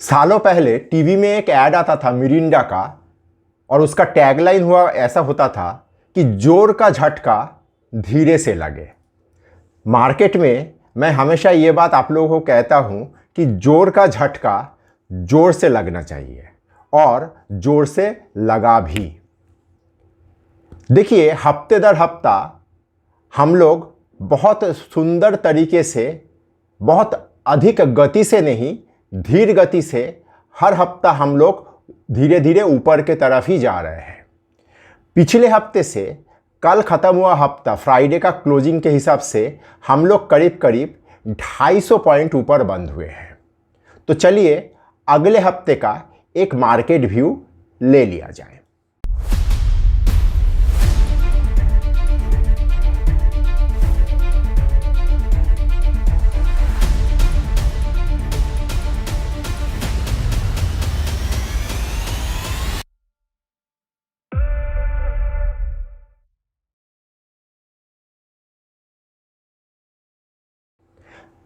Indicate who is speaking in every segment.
Speaker 1: सालों पहले टीवी में एक ऐड आता था मिरिंडा का और उसका टैगलाइन हुआ ऐसा होता था कि जोर का झटका धीरे से लगे। मार्केट में मैं हमेशा ये बात आप लोगों को कहता हूँ कि जोर का झटका जोर से लगना चाहिए और जोर से लगा भी। देखिए, हफ्ते दर हफ्ता हम लोग बहुत सुंदर तरीके से, बहुत अधिक गति से नहीं, धीर गति से हर हफ्ता हम लोग धीरे धीरे ऊपर के तरफ ही जा रहे हैं। पिछले हफ्ते से कल ख़त्म हुआ हफ्ता फ्राइडे का क्लोजिंग के हिसाब से हम लोग करीब करीब 250 पॉइंट ऊपर बंद हुए हैं। तो चलिए अगले हफ्ते का एक मार्केट व्यू ले लिया जाए।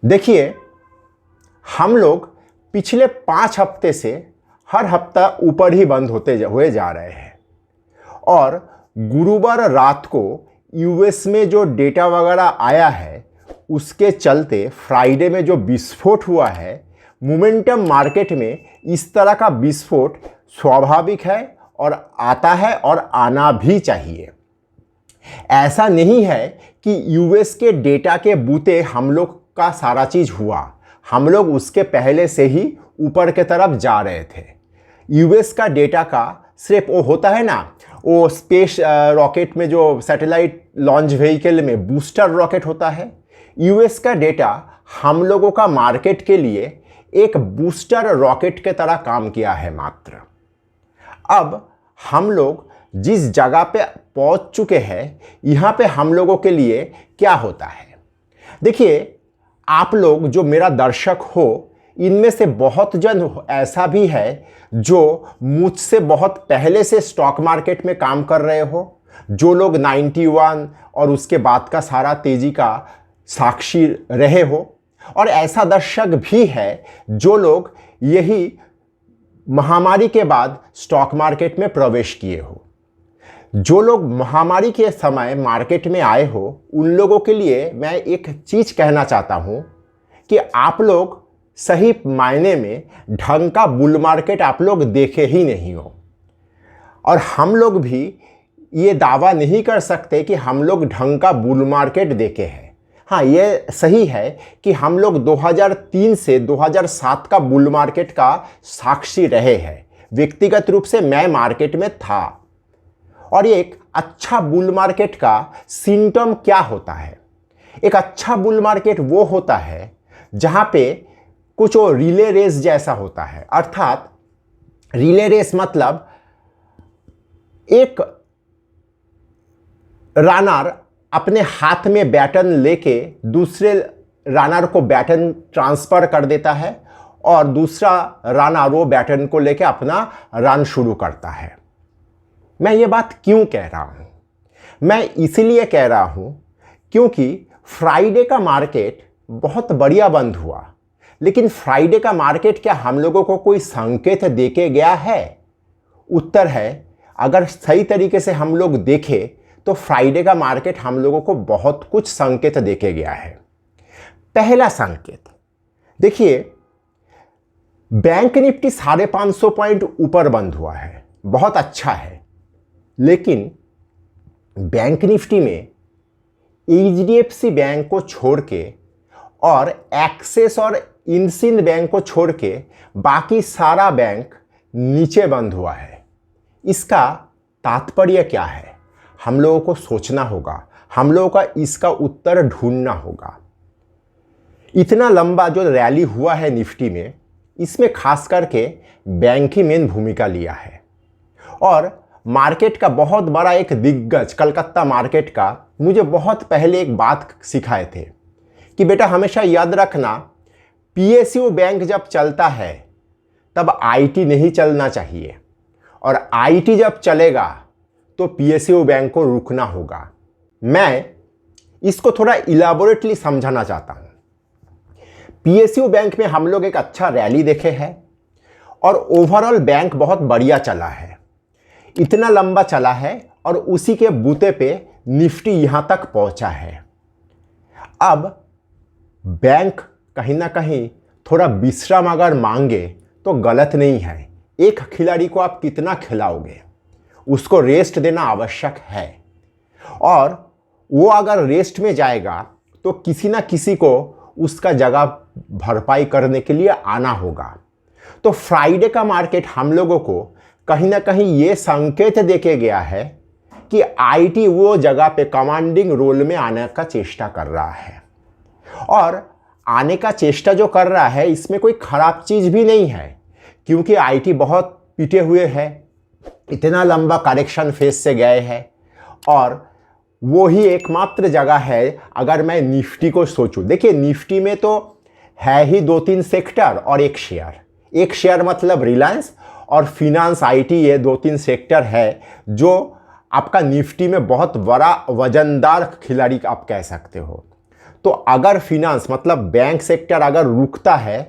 Speaker 1: देखिए, हम लोग पिछले 5 हफ्ते से हर हफ्ता ऊपर ही बंद हुए जा रहे हैं और गुरुवार रात को यूएस में जो डेटा वगैरह आया है उसके चलते फ्राइडे में जो विस्फोट हुआ है, मोमेंटम मार्केट में इस तरह का विस्फोट स्वाभाविक है और आता है और आना भी चाहिए। ऐसा नहीं है कि यूएस के डेटा के बूते हम लोग का सारा चीज़ हुआ, हम लोग उसके पहले से ही ऊपर के तरफ जा रहे थे। यूएस का डेटा का सिर्फ वो होता है ना, वो स्पेस रॉकेट में जो सैटेलाइट लॉन्च व्हीकल में बूस्टर रॉकेट होता है, यूएस का डेटा हम लोगों का मार्केट के लिए एक बूस्टर रॉकेट के तरह काम किया है मात्र। अब हम लोग जिस जगह पे पहुंच चुके हैं, यहाँ पे हम लोगों के लिए क्या होता है। देखिए, आप लोग जो मेरा दर्शक हो, इनमें से बहुत जन ऐसा भी है जो मुझसे बहुत पहले से स्टॉक मार्केट में काम कर रहे हो, जो लोग 91 और उसके बाद का सारा तेजी का साक्षी रहे हो, और ऐसा दर्शक भी है जो लोग यही महामारी के बाद स्टॉक मार्केट में प्रवेश किए हो। जो लोग महामारी के समय मार्केट में आए हो, उन लोगों के लिए मैं एक चीज़ कहना चाहता हूँ कि आप लोग सही मायने में ढंग का बुल मार्केट आप लोग देखे ही नहीं हो, और हम लोग भी ये दावा नहीं कर सकते कि हम लोग ढंग का बुल मार्केट देखे हैं। हाँ, ये सही है कि हम लोग 2003 से 2007 का बुल मार्केट का साक्षी रहे हैं। व्यक्तिगत रूप से मैं मार्केट में था, और एक अच्छा बुल मार्केट का सिम्टम क्या होता है? एक अच्छा बुल मार्केट वो होता है जहां पे कुछ वो रिले रेस जैसा होता है। अर्थात रिले रेस मतलब एक रनर अपने हाथ में बैटन लेके दूसरे रनर को बैटन ट्रांसफर कर देता है और दूसरा रनर वो बैटन को लेके अपना रन शुरू करता है। मैं ये बात क्यों कह रहा हूँ? मैं इसलिए कह रहा हूँ क्योंकि फ्राइडे का मार्केट बहुत बढ़िया बंद हुआ, लेकिन फ्राइडे का मार्केट क्या हम लोगों को कोई संकेत देके गया है? उत्तर है, अगर सही तरीके से हम लोग देखें तो फ्राइडे का मार्केट हम लोगों को बहुत कुछ संकेत देके गया है। पहला संकेत देखिए, बैंक निफ्टी 550 पॉइंट ऊपर बंद हुआ है, बहुत अच्छा है, लेकिन बैंक निफ्टी में एचडीएफसी बैंक को छोड़ के और एक्सिस और इंडसिंड बैंक को छोड़ के बाकी सारा बैंक नीचे बंद हुआ है। इसका तात्पर्य क्या है? हम लोगों को सोचना होगा, हम लोगों का इसका उत्तर ढूंढना होगा। इतना लंबा जो रैली हुआ है निफ्टी में, इसमें खास करके बैंक ही मेन भूमिका लिया है, और मार्केट का बहुत बड़ा एक दिग्गज कलकत्ता मार्केट का मुझे बहुत पहले एक बात सिखाए थे कि बेटा हमेशा याद रखना, पीएसयू बैंक जब चलता है तब आईटी नहीं चलना चाहिए, और आईटी जब चलेगा तो पीएसयू बैंक को रुकना होगा। मैं इसको थोड़ा इलाबोरेटली समझाना चाहता हूँ। पीएसयू बैंक में हम लोग एक अच्छा रैली देखे हैं, और ओवरऑल बैंक बहुत बढ़िया चला है, इतना लंबा चला है और उसी के बूते पे निफ्टी यहाँ तक पहुँचा है। अब बैंक कहीं ना कहीं थोड़ा विश्राम अगर मांगे तो गलत नहीं है। एक खिलाड़ी को आप कितना खिलाओगे, उसको रेस्ट देना आवश्यक है, और वो अगर रेस्ट में जाएगा तो किसी ना किसी को उसका जगह भरपाई करने के लिए आना होगा। तो फ्राइडे का मार्केट हम लोगों को कहीं ना कहीं ये संकेत देके गया है कि आईटी वो जगह पे कमांडिंग रोल में आने का चेष्टा कर रहा है, और आने का चेष्टा जो कर रहा है इसमें कोई खराब चीज़ भी नहीं है, क्योंकि आईटी बहुत पिटे हुए है, इतना लंबा करेक्शन फेज से गए हैं, और वो ही एकमात्र जगह है। अगर मैं निफ्टी को सोचूं, देखिए निफ्टी में तो है ही 2-3 सेक्टर और एक शेयर मतलब रिलायंस और फिनांस आईटी, ये 2-3 सेक्टर है जो आपका निफ्टी में बहुत बड़ा वजनदार खिलाड़ी आप कह सकते हो। तो अगर फिनांस मतलब बैंक सेक्टर अगर रुकता है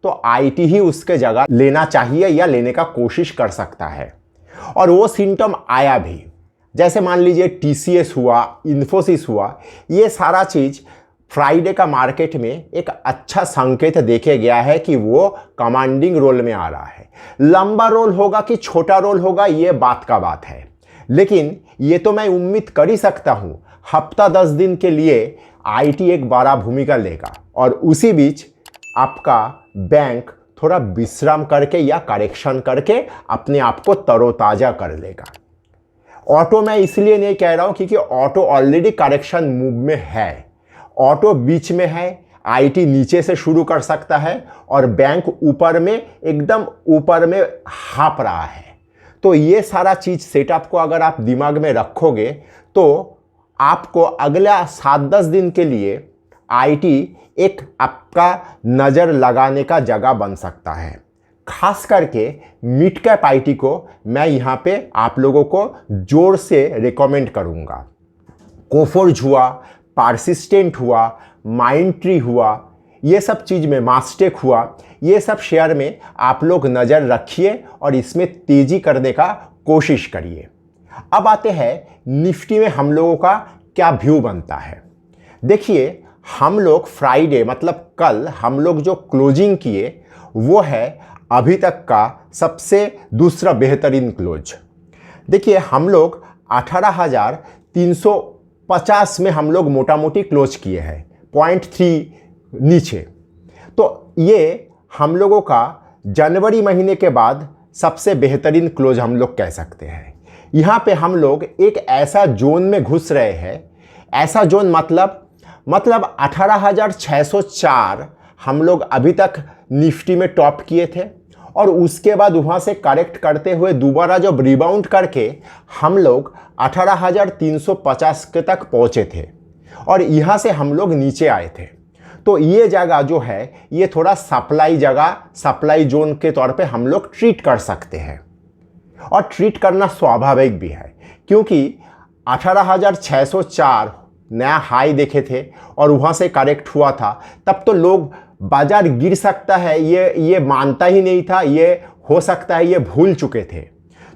Speaker 1: तो आईटी ही उसके जगह लेना चाहिए या लेने का कोशिश कर सकता है, और वो सिम्टम आया भी। जैसे मान लीजिए टीसीएस हुआ, इन्फोसिस हुआ, ये सारा चीज़ फ्राइडे का मार्केट में एक अच्छा संकेत देखे गया है कि वो कमांडिंग रोल में आ रहा है। लंबा रोल होगा कि छोटा रोल होगा ये बात का बात है, लेकिन ये तो मैं उम्मीद कर ही सकता हूँ हफ्ता 10 दिन के लिए आईटी एक बड़ा भूमिका लेगा, और उसी बीच आपका बैंक थोड़ा विश्राम करके या करेक्शन करके अपने आप को तरोताज़ा कर लेगा। ऑटो मैं इसलिए नहीं कह रहा हूँ क्योंकि ऑटो ऑलरेडी करेक्शन मूव में है, ऑटो बीच में है, आईटी नीचे से शुरू कर सकता है और बैंक ऊपर में एकदम ऊपर में हाँप रहा है। तो ये सारा चीज़ सेटअप को अगर आप दिमाग में रखोगे तो आपको अगला 7-10 दिन के लिए आईटी एक आपका नज़र लगाने का जगह बन सकता है। खास करके मिड कैप आईटी को मैं यहाँ पे आप लोगों को जोर से रिकमेंड करूँगा। कोफोर्ज हुआ, पार्सिस्टेंट हुआ, माइंडट्री हुआ, ये सब चीज़ में मास्टेक हुआ, ये सब शेयर में आप लोग नज़र रखिए और इसमें तेज़ी करने का कोशिश करिए। अब आते हैं निफ्टी में हम लोगों का क्या व्यू बनता है। देखिए हम लोग फ्राइडे मतलब कल हम लोग जो क्लोजिंग किए वो है अभी तक का सबसे दूसरा बेहतरीन क्लोज। देखिए हम लोग 18,350 में हम लोग मोटा मोटी क्लोज किए हैं, 0.3 नीचे। तो ये हम लोगों का जनवरी महीने के बाद सबसे बेहतरीन क्लोज हम लोग कह सकते हैं। यहाँ पे हम लोग एक ऐसा जोन में घुस रहे हैं, ऐसा जोन मतलब 18,604 हम लोग अभी तक निफ्टी में टॉप किए थे, और उसके बाद वहाँ से करेक्ट करते हुए दोबारा जब रिबाउंड करके हम लोग 18,350 के तक पहुँचे थे, और यहाँ से हम लोग नीचे आए थे। तो ये जगह जो है ये थोड़ा सप्लाई जगह, सप्लाई जोन के तौर पे हम लोग ट्रीट कर सकते हैं, और ट्रीट करना स्वाभाविक भी है क्योंकि 18,604 नया हाई देखे थे और वहाँ से करेक्ट हुआ था। तब तो लोग बाजार गिर सकता है ये मानता ही नहीं था, ये हो सकता है ये भूल चुके थे।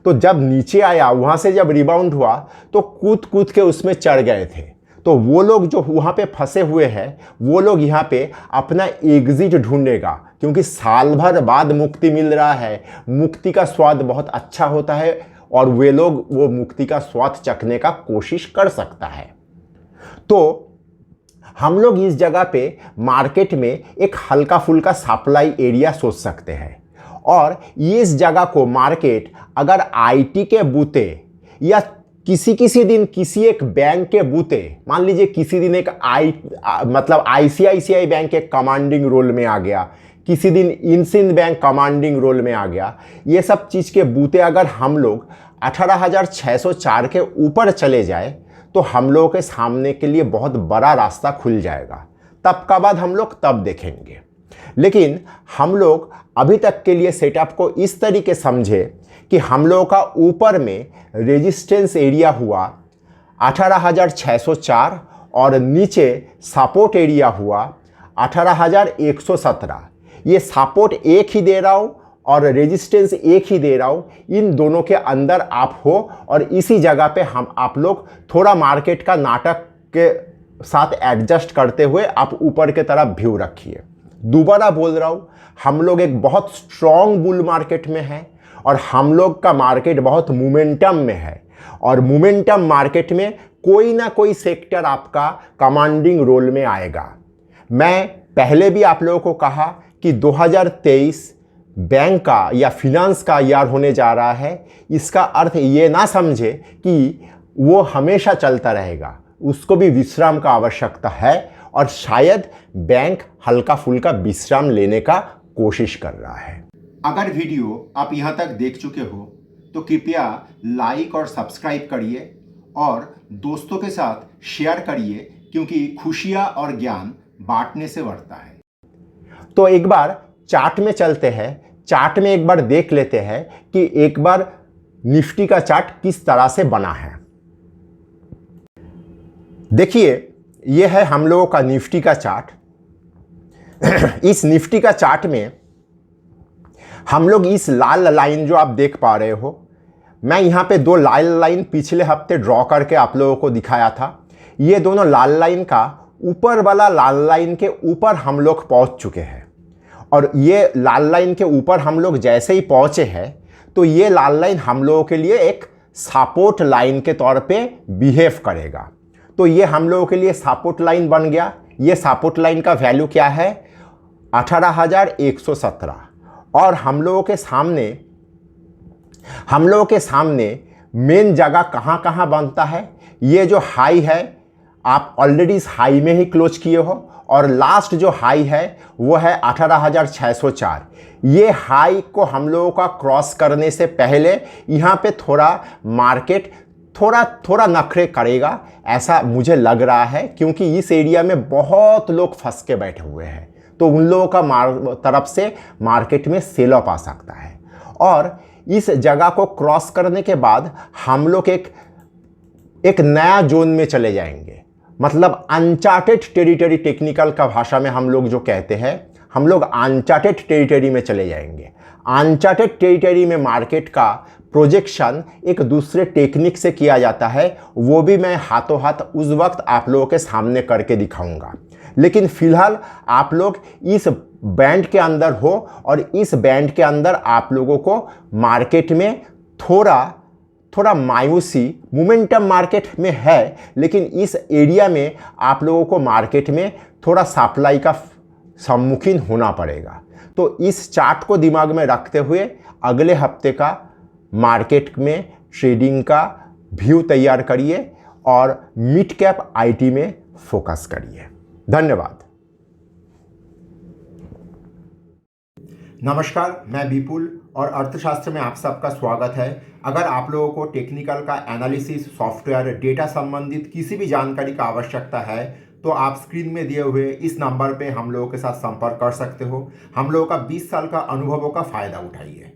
Speaker 1: तो जब नीचे आया वहाँ से जब रिबाउंड हुआ तो कूद के उसमें चढ़ गए थे। तो वो लोग जो वहाँ पे फंसे हुए हैं वो लोग यहाँ पे अपना एग्जिट ढूंढेगा, क्योंकि साल भर बाद मुक्ति मिल रहा है। मुक्ति का स्वाद बहुत अच्छा होता है और वे लोग वो मुक्ति का स्वाद चखने का कोशिश कर सकता है। तो हम लोग इस जगह पे मार्केट में एक हल्का फुल्का सप्लाई एरिया सोच सकते हैं, और इस जगह को मार्केट अगर आईटी के बूते या किसी दिन किसी एक बैंक के बूते, मान लीजिए किसी दिन एक मतलब आईसीआईसीआई बैंक एक कमांडिंग रोल में आ गया, किसी दिन इंसिंध बैंक कमांडिंग रोल में आ गया, ये सब चीज़ के बूते अगर हम लोग 18,604 के ऊपर चले जाए तो हम लोगों के सामने के लिए बहुत बड़ा रास्ता खुल जाएगा। तब का बाद हम लोग तब देखेंगे, लेकिन हम लोग अभी तक के लिए सेटअप को इस तरीके समझे कि हम लोगों का ऊपर में रेजिस्टेंस एरिया हुआ 18,604 और नीचे सपोर्ट एरिया हुआ 18,117। ये सपोर्ट एक ही दे रहा हूँ और रेजिस्टेंस एक ही दे रहा हूँ, इन दोनों के अंदर आप हो और इसी जगह पे हम आप लोग थोड़ा मार्केट का नाटक के साथ एडजस्ट करते हुए आप ऊपर के तरफ व्यू रखिए। दोबारा बोल रहा हूँ, हम लोग एक बहुत स्ट्रॉन्ग बुल मार्केट में हैं और हम लोग का मार्केट बहुत मोमेंटम में है और मोमेंटम मार्केट में कोई ना कोई सेक्टर आपका कमांडिंग रोल में आएगा। मैं पहले भी आप लोगों को कहा कि 2023 बैंक का या फिनांस का ईयर होने जा रहा है। इसका अर्थ ये ना समझे कि वो हमेशा चलता रहेगा, उसको भी विश्राम का आवश्यकता है और शायद बैंक हल्का फुल्का विश्राम लेने का कोशिश कर रहा है। अगर वीडियो आप यहाँ तक देख चुके हो तो कृपया लाइक और सब्सक्राइब करिए और दोस्तों के साथ शेयर करिए, क्योंकि खुशियाँ और ज्ञान बांटने से बढ़ता है। तो एक बार चार्ट में चलते हैं, चार्ट में एक बार देख लेते हैं कि एक बार निफ्टी का चार्ट किस तरह से बना है। देखिए, यह है हम लोगों का निफ्टी का चार्ट। इस निफ्टी का चार्ट में हम लोग इस लाल लाइन जो आप देख पा रहे हो, मैं यहाँ पे दो लाल लाइन पिछले हफ्ते ड्रॉ करके आप लोगों को दिखाया था। ये दोनों लाल लाइन का ऊपर वाला लाल लाइन के ऊपर हम लोग पहुँच चुके हैं और ये लाल लाइन के ऊपर हम लोग जैसे ही पहुँचे हैं तो ये लाल लाइन हम लोगों के लिए एक सपोर्ट लाइन के तौर पे बिहेव करेगा। तो ये हम लोगों के लिए सपोर्ट लाइन बन गया। ये सपोर्ट लाइन का वैल्यू क्या है? 18,117। और हम लोगों के सामने मेन जगह कहाँ कहाँ बनता है? ये जो हाई है आप ऑलरेडी इस हाई में ही क्लोज किए हो और लास्ट जो हाई है वो है 18,604। ये हाई को हम लोगों का क्रॉस करने से पहले यहाँ पे थोड़ा मार्केट थोड़ा नखरे करेगा, ऐसा मुझे लग रहा है, क्योंकि इस एरिया में बहुत लोग फंस के बैठे हुए हैं। तो उन लोगों का तरफ से मार्केट में सेल ऑफ आ सकता है और इस जगह को क्रॉस करने के बाद हम लोग एक नया जोन में चले जाएंगे। मतलब अनचार्टेड टेरिटरी, टेक्निकल का भाषा में हम लोग जो कहते हैं, हम लोग अनचार्टेड टेरिटरी में चले जाएंगे। अनचार्टेड टेरिटरी में मार्केट का प्रोजेक्शन एक दूसरे टेक्निक से किया जाता है, वो भी मैं हाथों हाथ उस वक्त आप लोगों के सामने करके दिखाऊंगा। लेकिन फिलहाल आप लोग इस बैंड के अंदर हो और इस बैंड के अंदर आप लोगों को मार्केट में थोड़ा मायूसी, मोमेंटम मार्केट में है, लेकिन इस एरिया में आप लोगों को मार्केट में थोड़ा सप्लाई का सम्मुखीन होना पड़ेगा। तो इस चार्ट को दिमाग में रखते हुए अगले हफ्ते का मार्केट में ट्रेडिंग का व्यू तैयार करिए और मिड कैप आईटी में फोकस करिए। धन्यवाद। नमस्कार, मैं विपुल और अर्थशास्त्र में आप सबका स्वागत है। अगर आप लोगों को टेक्निकल का एनालिसिस, सॉफ्टवेयर, डेटा संबंधित किसी भी जानकारी का आवश्यकता है तो आप स्क्रीन में दिए हुए इस नंबर पे हम लोगों के साथ संपर्क कर सकते हो। हम लोगों का 20 साल का अनुभवों का फ़ायदा उठाइए।